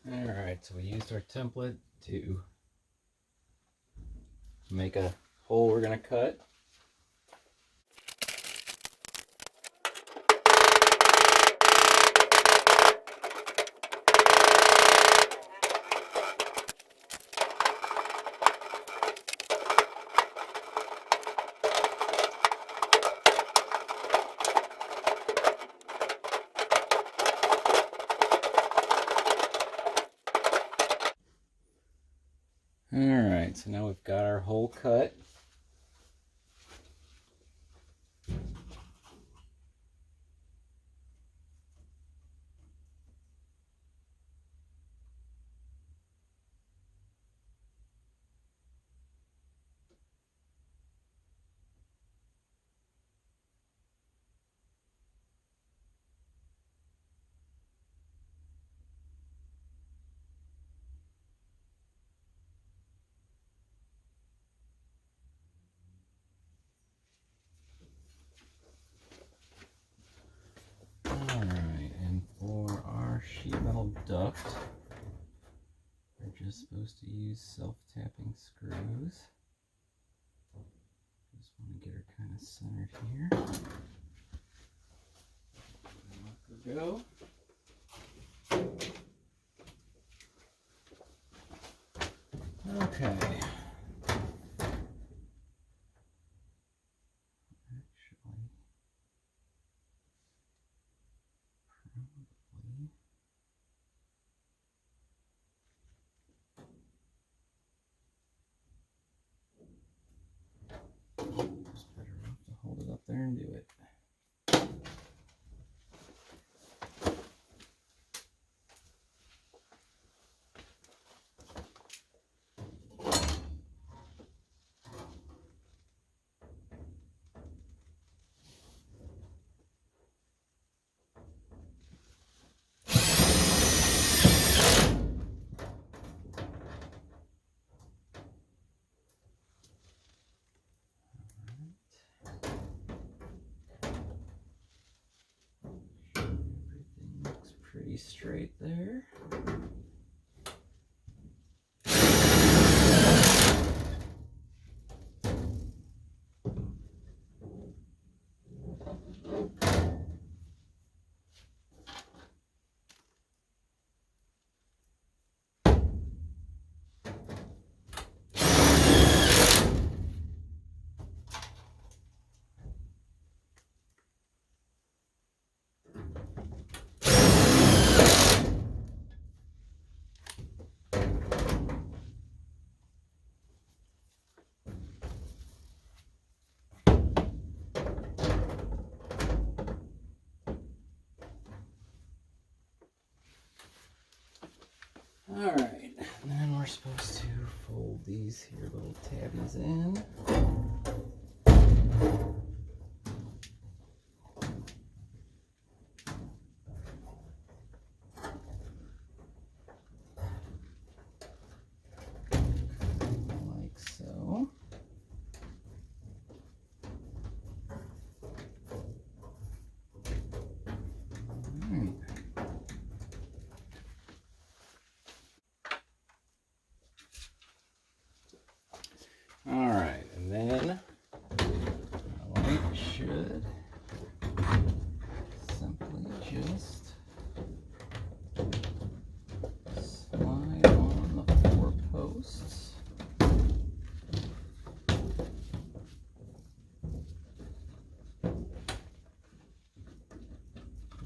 Alright, so we used our template to make a hole we're going to cut. Alright, so now we've got our hole cut. Alright, and for our sheet metal duct, we're just supposed to use self-tapping screws. Just want to get her kind of centered here. Let her go. Okay. It's better off to hold it up there and do it. Everything looks pretty straight there. Alright, then we're supposed to fold these here little tabbies in. Like so. Alright. Alright, and then our light should simply just slide on the 4 posts.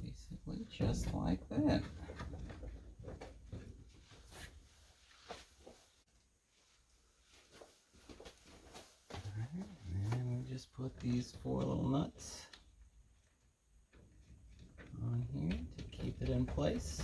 Basically just like that. Just put these 4 little nuts on here to keep it in place.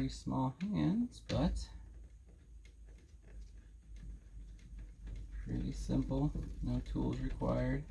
pretty small hands, but pretty simple, no tools required.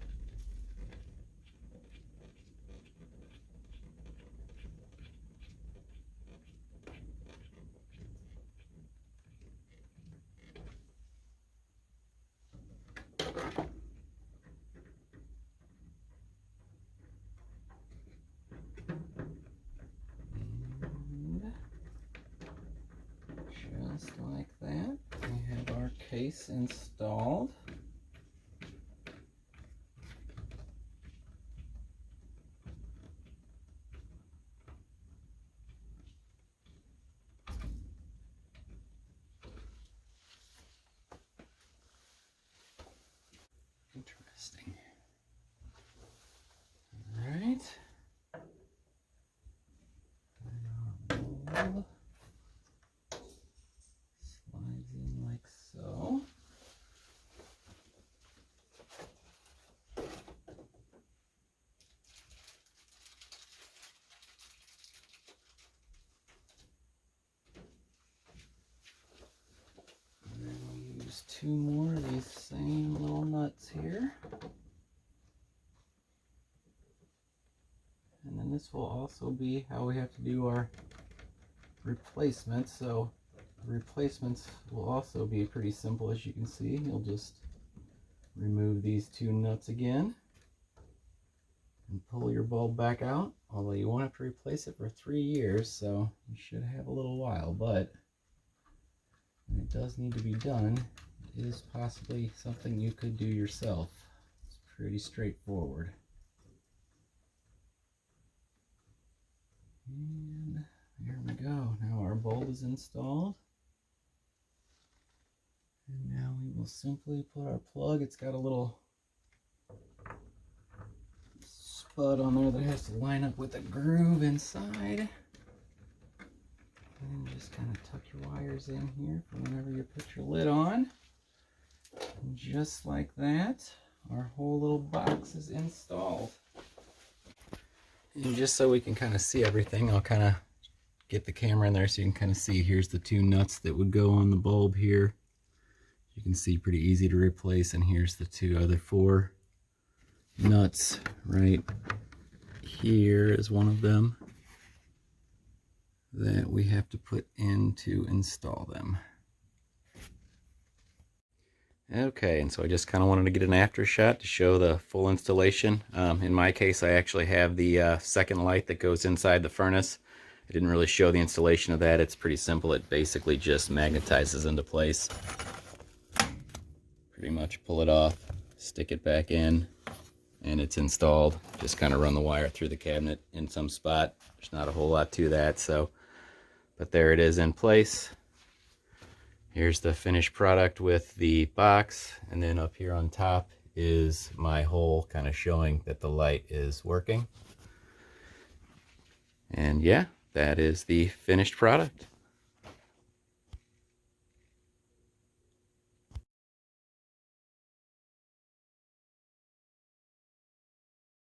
And just like that, we have our case installed. Interesting. All right. And our mold slides in like so. And then we'll use 2 more of these same little nuts here. And then this will also be how we have to do our replacements. So the replacements will also be pretty simple, as you can see. You'll just remove these 2 nuts again and pull your bulb back out, although you won't have to replace it for 3 years, so you should have a little while. But when it does need to be done, it is possibly something you could do yourself. It's pretty straightforward. And there we go. Now our bulb is installed. And now we will simply put our plug. It's got a little spud on there that has to line up with the groove inside. And just kind of tuck your wires in here for whenever you put your lid on. And just like that, our whole little box is installed. And just so we can kind of see everything, I'll kind of get the camera in there so you can kind of see. Here's the 2 nuts that would go on the bulb here. You can see pretty easy to replace, and here's the 2 other 4 nuts right here is one of them that we have to put in to install them. Okay, and so I just kind of wanted to get an after shot to show the full installation. In my case, I actually have the second light that goes inside the furnace. I didn't really show the installation of that. It's pretty simple. It basically just magnetizes into place. Pretty much pull it off, stick it back in, and it's installed. Just kind of run the wire through the cabinet in some spot. There's not a whole lot to that, so, but there it is in place. Here's the finished product with the box, and then up here on top is my hole kind of showing that the light is working. And yeah, that is the finished product.